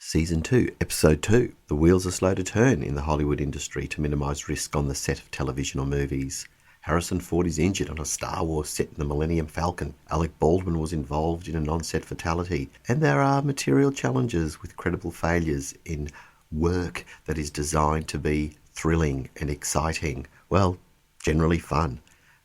Season 2, Episode 2. The wheels are slow to turn in the Hollywood industry to minimise risk on the set of television or movies. Harrison Ford is injured on a Star Wars set in the Millennium Falcon. Alec Baldwin was involved in a non-set fatality. And there are material challenges with credible failures in work that is designed to be thrilling and exciting. Well, generally fun.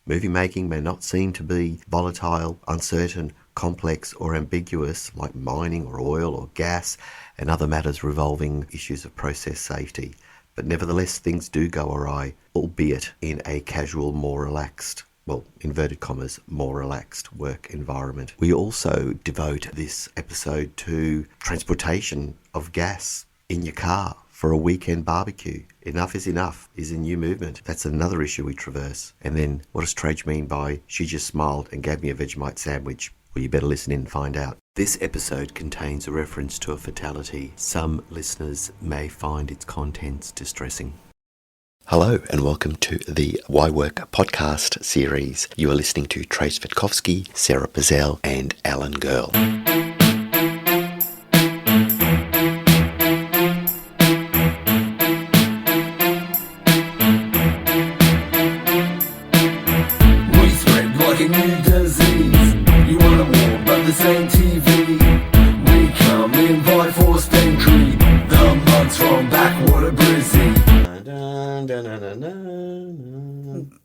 Movie making may not seem to be volatile, uncertain, complex or ambiguous like mining or oil or gas and other matters revolving issues of process safety. But nevertheless, things do go awry, albeit in a casual, more relaxed, well, inverted commas, more relaxed work environment. We also devote this episode to transportation of gas in your car for a weekend barbecue. Enough is enough is a new movement. That's another issue we traverse. And then what does Trajce mean by she just smiled and gave me a Vegemite sandwich? Well, you better listen in and find out. This episode contains a reference to a fatality. Some listeners may find its contents distressing. Hello and welcome to the Why Work podcast series. You are listening to Trajce Vitkovsky, Sarah Bazell and Alan Girl.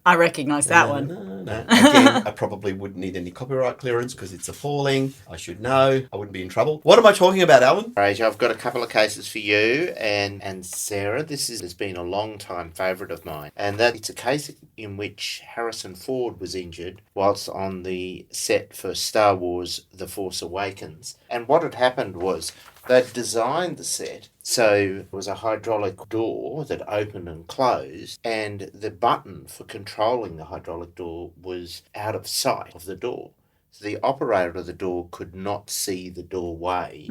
I recognise that one. Again, I probably wouldn't need any copyright clearance because it's a falling. I should know. I wouldn't be in trouble. What am I talking about, Alan? Trajce, I've got a couple of cases for you and Sarah. This has been a long-time favourite of mine. And that it's a case in which Harrison Ford was injured whilst on the set for Star Wars The Force Awakens. And what had happened was they'd designed the set so it was a hydraulic door that opened and closed, and the button for controlling the hydraulic door was out of sight of the door. So the operator of the door could not see the doorway.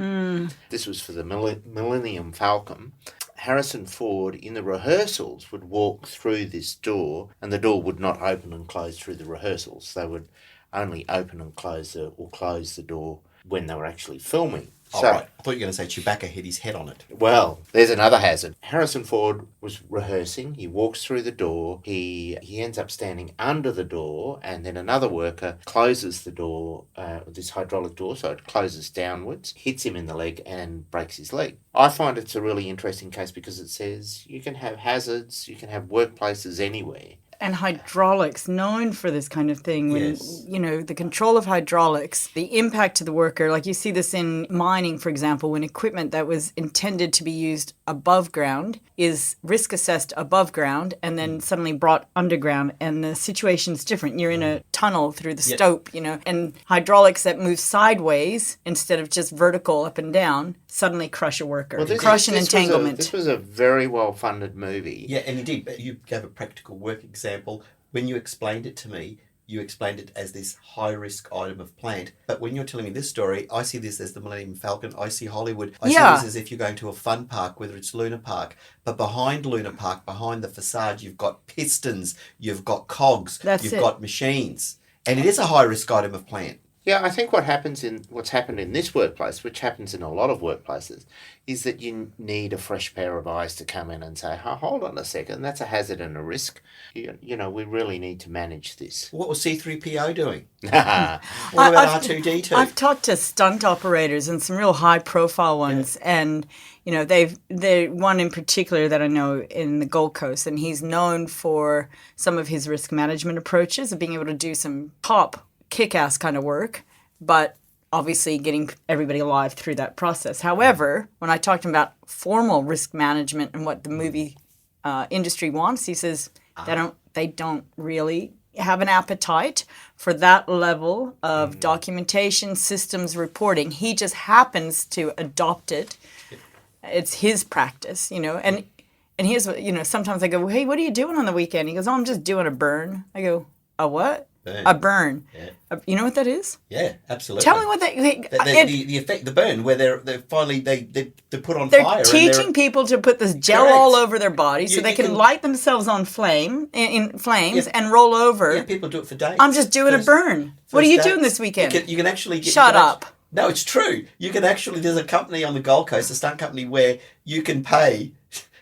This was for the Millennium Falcon. Harrison Ford, in the rehearsals, would walk through this door, and the door would not open and close through the rehearsals. They would only open and close the door when they were actually filming. So, right. I thought you were going to say Chewbacca hit his head on it. Well, there's another hazard. Harrison Ford was rehearsing. He walks through the door. He ends up standing under the door, and then another worker closes the door, this hydraulic door, so it closes downwards, hits him in the leg and breaks his leg. I find it's a really interesting case because it says you can have hazards, you can have workplaces anywhere. And hydraulics, known for this kind of thing. When, yes. You know, the control of hydraulics, the impact to the worker, like you see this in mining, for example, when equipment that was intended to be used above ground is risk assessed above ground and then suddenly brought underground, and the situation's different. You're in a tunnel through the stope, you know, and hydraulics that move sideways instead of just vertical up and down suddenly crush a worker, crush an entanglement. This was a very well-funded movie. Yeah, and you did. You gave a practical work example. When you explained it to me, you explained it as this high-risk item of plant. But when you're telling me this story, I see this as the Millennium Falcon. I see Hollywood. I see this as if you're going to a fun park, whether it's Luna Park. But behind Luna Park, behind the facade, you've got pistons, you've got cogs, you've got machines. And it is a high-risk item of plant. Yeah, I think what's happened in this workplace, which happens in a lot of workplaces, is that you need a fresh pair of eyes to come in and say, oh, hold on a second, that's a hazard and a risk. You know, we really need to manage this. What was C-3PO doing? What about R2-D2? I've talked to stunt operators and some real high-profile ones, and you know, they one in particular that I know in the Gold Coast, and he's known for some of his risk management approaches of being able to do some top kick-ass kind of work, but obviously getting everybody alive through that process. However, when I talked about formal risk management and what the movie industry wants, he says they don't really have an appetite for that level of documentation, systems, reporting. He just happens to adopt it. It's his practice, you know. And here's what, you know, sometimes I go, hey, what are you doing on the weekend? He goes, oh, I'm just doing a burn. I go, a what? Burn. A burn. Yeah. You know what that is? Yeah, absolutely. Tell me what the effect, the burn, where they're finally they put on they're fire. Teaching people to put this gel all over their body so they can light themselves on in flames and roll over. Yeah, people do it for days. I'm just doing a burn. What are you doing this weekend? You can actually get... Shut up. No, it's true. You can actually, there's a company on the Gold Coast, a stunt company, where you can pay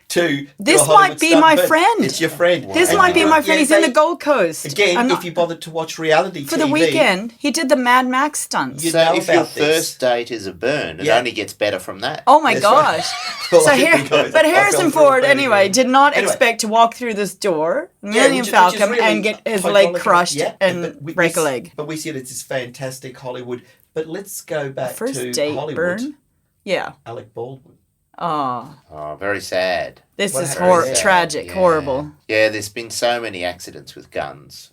to This do a Hollywood might be stunt, my but friend. It's your friend. This And might be you- my friend. yeah, He's in the Gold Coast. Again, if you bothered to watch reality for TV. the weekend, he did the Mad Max stunts. You So know if your about this. first date is a burn, it Yeah. only gets better from that. Oh my That's right. gosh. Well, So I here, think we but I Harrison fell through Ford a anyway bed. did not Anyway. expect to walk through this door, Yeah, Millennium which is Falcon, really and get his hydraulic- leg crushed yeah, and but we break a see- leg. But we see that it's this fantastic Hollywood. But let's go back First to date Hollywood. burn. Yeah. Alec Baldwin. Oh, Oh, very sad. this What is happened? tragic, Yeah. horrible. Yeah, there's been so many accidents with guns.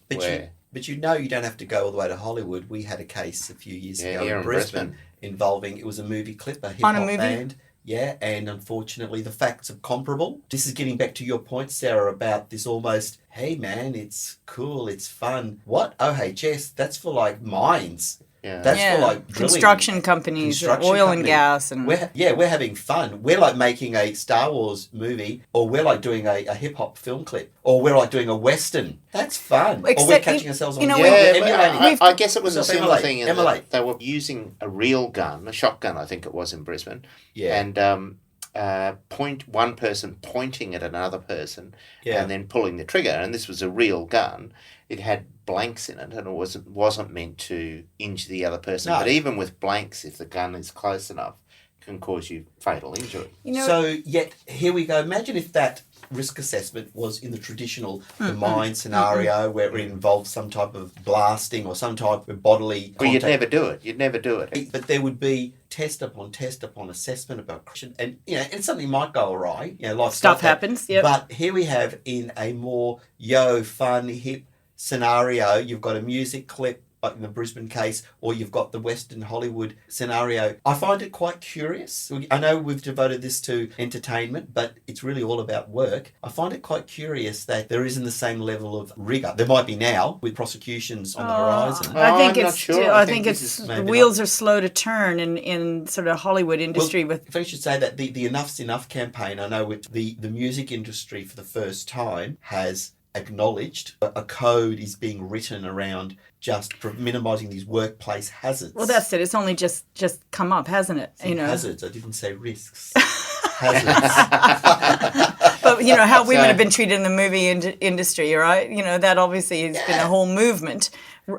But you know you don't have to go all the way to Hollywood. We had a case a few years ago here in in Brisbane involving, it was a movie clip, a hip On a hop movie? band. Yeah, and unfortunately the facts are comparable. This is getting back to your point, Sarah, about this almost, hey man, it's cool, it's fun. What? OHS, that's for like mines. Yeah. That's Yeah. for like drilling. Construction companies, Construction oil company. and gas, and We're having fun. We're like making a Star Wars movie, or we're like doing a hip hop film clip, or we're like doing a Western. That's fun. Or we're Except catching you- ourselves on you know, video. Yeah, We're but emulating. I guess it was a similar Emulate, thing in emulate. that they were using a real gun, a shotgun, I think it was in Brisbane, Yeah. and one person pointing at another person Yeah. and then pulling the trigger. And this was a real gun. It had blanks in it, and it wasn't meant to injure the other person. No. But even with blanks, if the gun is close enough, can cause you fatal injury. you know, So, yet, here we go. Imagine if that risk assessment was in the traditional the mine scenario where it involved some type of blasting or some type of bodily Well, you'd contact. never do it. You'd never do it. But there would be test upon assessment about correction, and and something might go awry. Life Stuff happens, yep. But here we have, in a more fun, hip scenario, you've got a music clip, like in the Brisbane case, or you've got the Western Hollywood scenario. I find it quite curious. I know we've devoted this to entertainment, but it's really all about work. I find it quite curious that there isn't the same level of rigour. There might be now, with prosecutions on the horizon. Oh, I think I'm not it's. sure. I I think think it's. this is The maybe wheels are slow to turn in sort of Hollywood industry. Well, with if I should say that the Enough's Enough campaign, I know the music industry for the first time has acknowledged a code is being written around just minimising these workplace hazards. well, that's it. It's only just come up, hasn't it? Hazards. I didn't say risks. Hazards. But how women have been treated in the movie industry, right? That obviously has been a whole movement.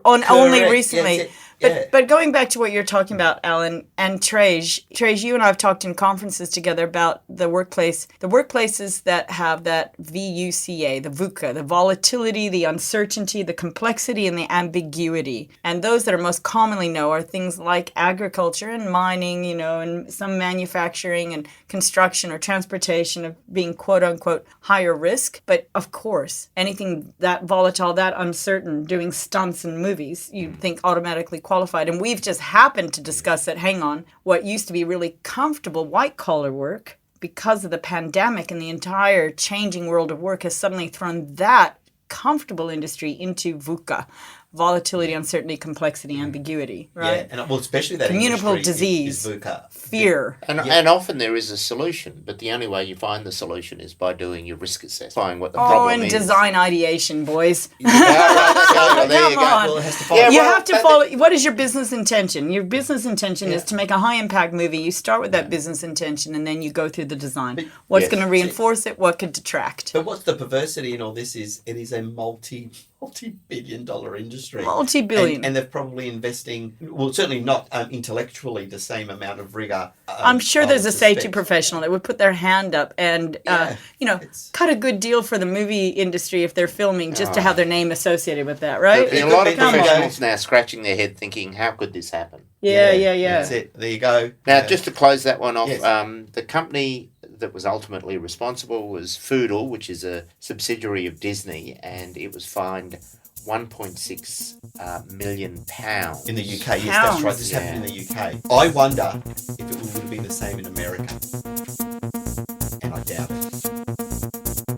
Only Correct. recently. Yes, yeah. But going back to what you're talking about, Alan, and Trajce, you and I have talked in conferences together about the workplaces that have that VUCA, the VUCA, the volatility, the uncertainty, the complexity, and the ambiguity. And those that are most commonly known are things like agriculture and mining, and some manufacturing and construction or transportation of being quote unquote higher risk. But of course, anything that volatile, that uncertain, doing stunts in movies, you'd think automatically qualified. And we've just happened to discuss that, hang on, what used to be really comfortable white collar work, because of the pandemic and the entire changing world of work, has suddenly thrown that comfortable industry into VUCA, volatility, uncertainty, complexity, ambiguity, right? Yeah, and especially that Communicable industry disease. is VUCA. Fear. And often there is a solution, but the only way you find the solution is by doing your risk assessment, find what the Oh, problem and is. design ideation, boys. Yeah, right, there you Come go. on. Well, it has to follow. Yeah, You well, have to but follow. What is your business intention? Your business intention is to make a high impact movie. You start with that business intention, and then you go through the design. What's Yes. going to reinforce it? What could detract? But what's the perversity in all this is it is a multi-billion-dollar industry. Multi-billion. And they're probably investing, well, certainly not intellectually the same amount of rigour. I'm sure I there's would a safety suspect. professional that would put their hand up and, it's- cut a good deal for the movie industry if they're filming, just to have their name associated with that, right? There It are a could lot be of come on. professionals now scratching their head thinking, how could this happen? Yeah. That's it. There you go. Now, Yeah. just to close that one off, Yes. the company that was ultimately responsible was Foodle, which is a subsidiary of Disney, and it was fined £1.6 million. In the UK, yes, that's right. This Yeah. happened in the UK. I wonder if it would be the same in America. And I doubt it.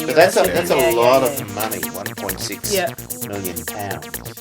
But that's a Yeah, lot yeah. of money, £1.6 Yeah. million.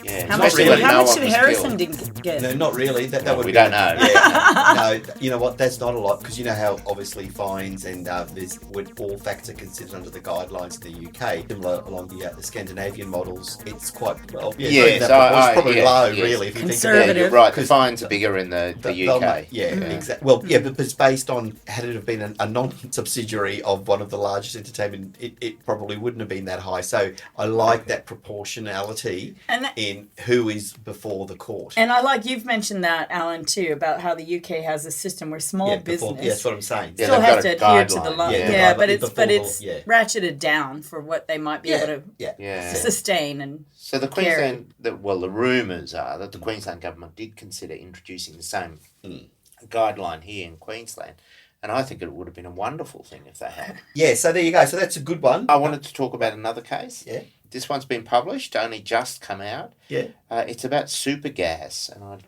Yeah. Yeah, How not much, really. how No much one did was Harrison killed. get? No, not really. That would we have don't know. Yeah, no, you know what? That's not a lot because you know how obviously fines and there's when all facts are considered under the guidelines in the UK. Similar along the Scandinavian models, it's quite well. Yeah, Yes, it's probably yes, low, yes. really. If you think Conservative. about Yeah, it. you're right. The 'Cause fines are bigger in the UK. Yeah, exactly. Well, yeah, but it's based on had it have been a non-subsidiary of one of the largest entertainment, it probably wouldn't have been that high. So I like that proportionality in who is before the court. And I like you've mentioned that, Alan, too, about how the UK has a system where small business that's what I'm saying. Yeah, still they've has got to a adhere to the guideline. law. Yeah, But before it's ratcheted down for what they might be able to Yeah. sustain and So the Queensland, the rumours are that the Queensland government did consider introducing the same guideline here in Queensland, and I think it would have been a wonderful thing if they had. Yeah, so there you go. So that's a good one. I wanted to talk about another case. Yeah. This one's been published, only just come out. Yeah. It's about super gas, and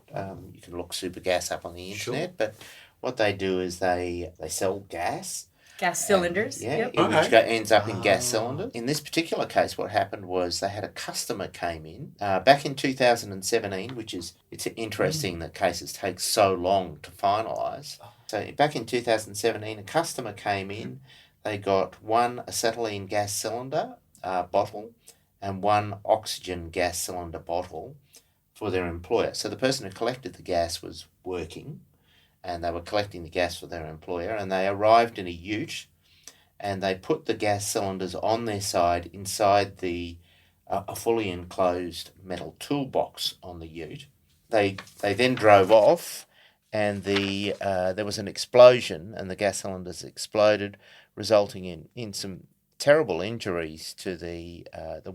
you can look super gas up on the internet, but what they do is they sell gas. gas cylinders. Which ends up in gas cylinders. In this particular case, what happened was they had a customer came in back in 2017, it's interesting that cases take so long to finalise. So back in 2017, a customer came in, they got one acetylene gas cylinder bottle and one oxygen gas cylinder bottle for their employer. So the person who collected the gas was working, and they were collecting the gas for their employer, and they arrived in a ute, and they put the gas cylinders on their side inside a fully enclosed metal toolbox on the ute. They then drove off, and there was an explosion, and the gas cylinders exploded, resulting in some terrible injuries to the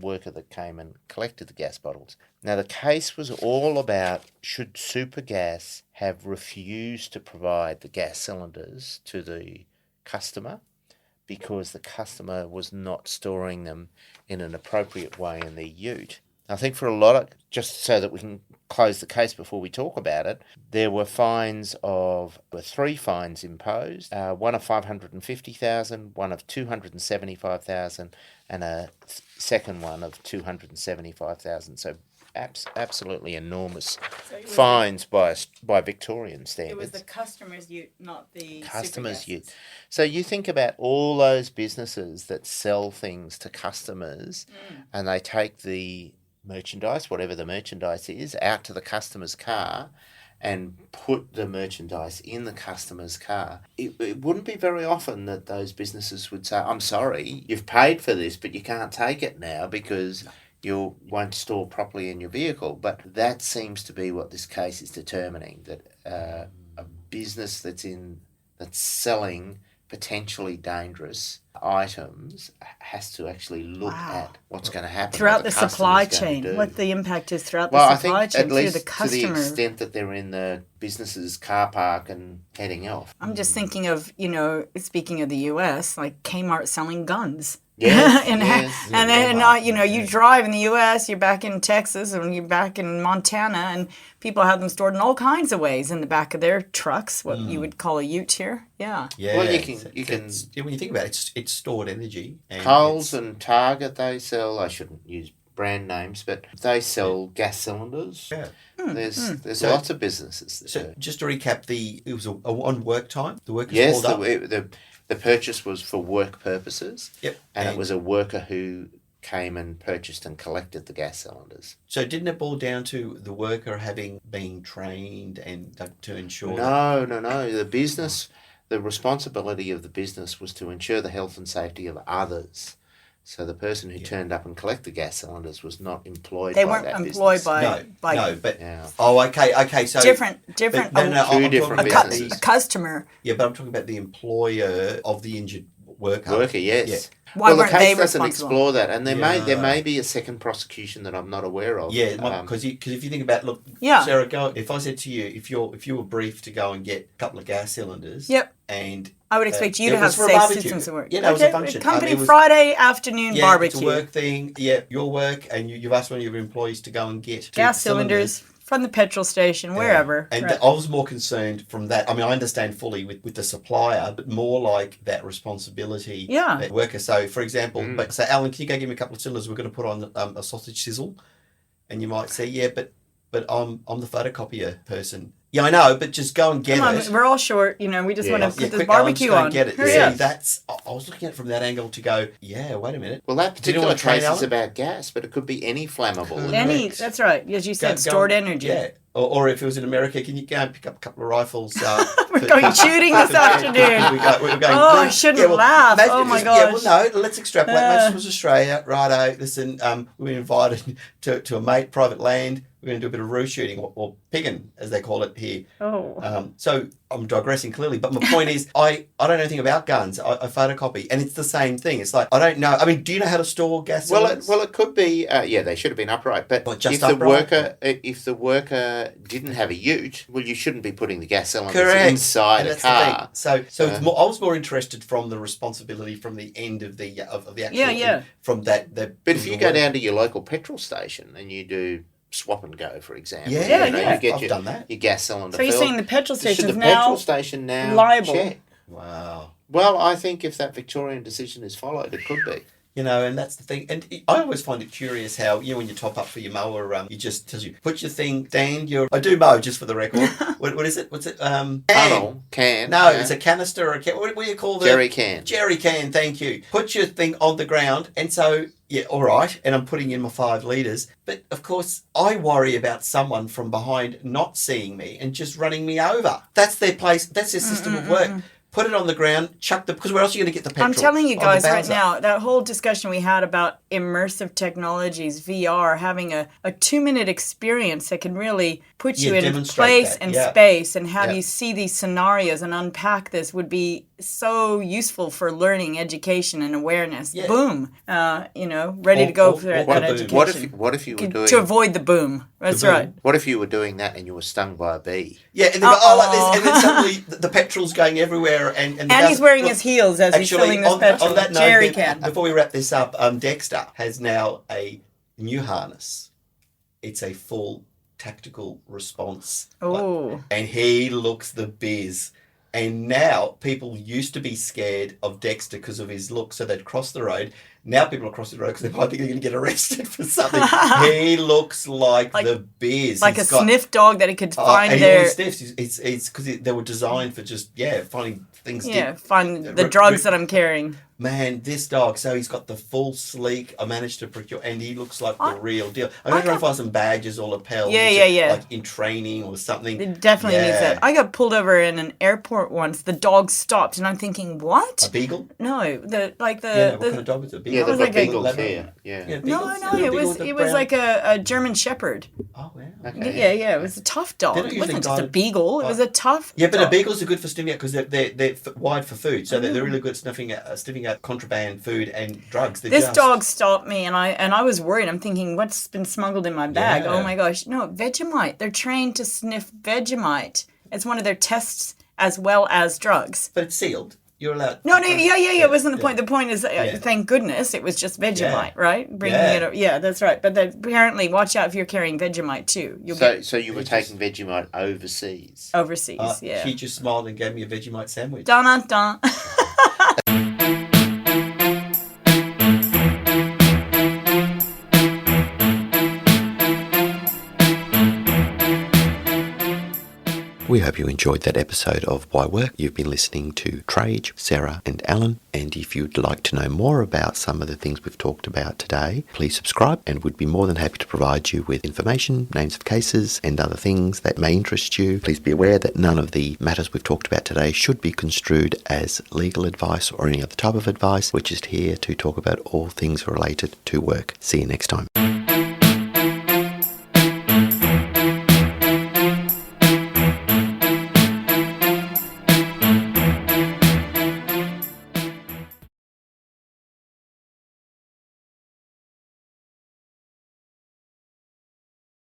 worker that came and collected the gas bottles. Now, the case was all about should Supergas have refused to provide the gas cylinders to the customer because the customer was not storing them in an appropriate way in their ute. I think for a lot of, just so that we can close the case before we talk about it, there were three fines imposed, one of $550,000, one of $275,000, and a second one of $275,000. So absolutely enormous fines by Victorian standards. It was the customer's ute, not the customer's ute. So you think about all those businesses that sell things to customers, and they take the merchandise, whatever the merchandise is, out to the customer's car and put the merchandise in the customer's car. It wouldn't be very often that those businesses would say, I'm sorry, you've paid for this, but you can't take it now because you won't store properly in your vehicle. But that seems to be what this case is determining, that a business that's selling potentially dangerous items has to actually look at what's going to happen throughout the supply chain, what the impact is throughout the supply chain through the customer. To the extent that they're in the business's car park and heading off. I'm just thinking of, speaking of the US, like Kmart selling guns. Yes, and then you drive in the U.S., you're back in Texas, and you're back in Montana, and people have them stored in all kinds of ways in the back of their trucks, what you would call a ute here. Yeah. Yeah. Well, you can when you think about it, it's stored energy. And Coles and Target, they sell. I shouldn't use brand names, but they sell gas cylinders. Yeah. There's lots of businesses. So just to recap, it was on work time. The workers called up. The purchase was for work purposes. Yep. And it was a worker who came and purchased and collected the gas cylinders. So didn't it boil down to the worker having been trained and to ensure? No. The responsibility of the business was to ensure the health and safety of others. So the person who turned up and collected the gas cylinders was not employed by that business. They weren't employed by... No, but... Yeah. Oh, okay, so... Different... Two different businesses. A customer. Yeah, but I'm talking about the employer of the injured worker. Worker, yes. Yeah. Why the weren't case they doesn't responsible? explore that, and there may be a second prosecution that I'm not aware of. Yeah, because if you think about, look, Yeah. Sarah, if I said to you, if you were briefed to go and get a couple of gas cylinders, yep, and I would expect you it to have was for a safe barbecue. systems at work. Yeah, that was a function. Company It was- Friday afternoon barbecue. It's a work thing. Yeah, your work, and you've asked one of your employees to go and get gas cylinders from the petrol station, wherever. And right. I was more concerned from that. I mean, I understand fully with the supplier, but more like that responsibility. Yeah. That worker. So, for example, so Alan, can you go give me a couple of cylinders? We're going to put on a sausage sizzle. And you might say, yeah, but I'm the photocopier person. Yeah, I know, but just go and get it. We're all short, we just want to put this quick, barbecue on. Get it. Hurry See, up. I was looking at it from that angle to go, yeah, wait a minute. Well, that particular case is about gas, but it could be any flammable. That's right. As you said, stored energy. Yeah. Or if it was in America, can you go and pick up a couple of rifles? We're going shooting this afternoon. we're going, I shouldn't laugh. Oh, my gosh. Yeah, well, no, let's extrapolate. This was Australia. Righto, listen, we were invited to a mate, private land. We're going to do a bit of roo shooting, or pigging, as they call it here. Oh. So I'm digressing clearly, but my point is, I don't know anything about guns. I photocopy, and it's the same thing. It's like, I don't know. I mean, do you know how to store gas cylinders? Well, it could be, they should have been upright. But if the worker didn't have a ute, well, you shouldn't be putting the gas cylinders inside a car. So it's more, I was more interested from the responsibility from the end of the actual from that. But if you go down to your local petrol station and you do swap and go, for example. You get I've done that. Your gas cylinder. So you're saying the petrol station's now petrol station now liable? Check. Wow. Well, I think if that Victorian decision is followed, it could be. And that's the thing. And I always find it curious how, when you top up for your mower, it just tells you, put your thing down, I do mow, just for the record. What is it? What's it? Can. No, it's a canister or a can. What do you call the? Jerry can. Jerry can, thank you. Put your thing on the ground. And so, all right. And I'm putting in my 5 litres. But, of course, I worry about someone from behind not seeing me and just running me over. That's their place. That's their system of work. Put it on the ground, because where else are you going to get the petrol? I'm telling you guys right now, that whole discussion we had about immersive technologies, VR, having a 2-minute experience that can really put you in place and space and have you see these scenarios and unpack this would be so useful for learning, education, and awareness. Yeah. Boom. Ready to go for that education. What if you were doing... To avoid the boom. That's right. What if you were doing that and you were stung by a bee? Yeah, and they go, like this, and then suddenly the petrol's going everywhere. And he's wearing his heels as he's filling this petrol. On that note, Jerry can. Before we wrap this up, Dexter has now a new harness. It's a full tactical response. Oh. And he looks the biz. And now people used to be scared of Dexter because of his look, so they'd cross the road. Now people are crossing the road because they might think they're going to get arrested for something. He looks like the biz. Like he's a sniff dog that he could find there. He sniffs. It's because they were designed for just, finding things. Yeah, find the drugs that I'm carrying. Man, this dog, so he's got the full sleek, I managed to procure, and he looks like the real deal. I'm going to try and find some badges or lapels. Yeah. Like in training or something. It definitely needs that. I got pulled over in an airport once. The dog stopped, and I'm thinking, what? A beagle? No, what kind of dog is a beagle? Yeah, was they've like got beagles here. Yeah. No, it was like a German Shepherd. Oh, wow. Okay. Yeah, it was a tough dog. It wasn't just a beagle. It was a tough but dog. the beagles are good for sniffing out because they're wide for food, so they're really good at sniffing out contraband food and drugs. This dog stopped me, and I was worried. I'm thinking, what's been smuggled in my bag? Yeah. Oh my gosh, no, Vegemite. They're trained to sniff Vegemite. It's one of their tests as well as drugs. But it's sealed. You're allowed. No, it wasn't the point. The point is, thank goodness, it was just Vegemite, right? Bringing it up. Yeah, that's right. But apparently, watch out if you're carrying Vegemite too. So you were taking Vegemite overseas? Overseas, yeah. She just smiled and gave me a Vegemite sandwich. Dun dun dun. We hope you enjoyed that episode of Why Work. You've been listening to Trajce, Sarah and Alan. And if you'd like to know more about some of the things we've talked about today, please subscribe and we'd be more than happy to provide you with information, names of cases and other things that may interest you. Please be aware that none of the matters we've talked about today should be construed as legal advice or any other type of advice. We're just here to talk about all things related to work. See you next time.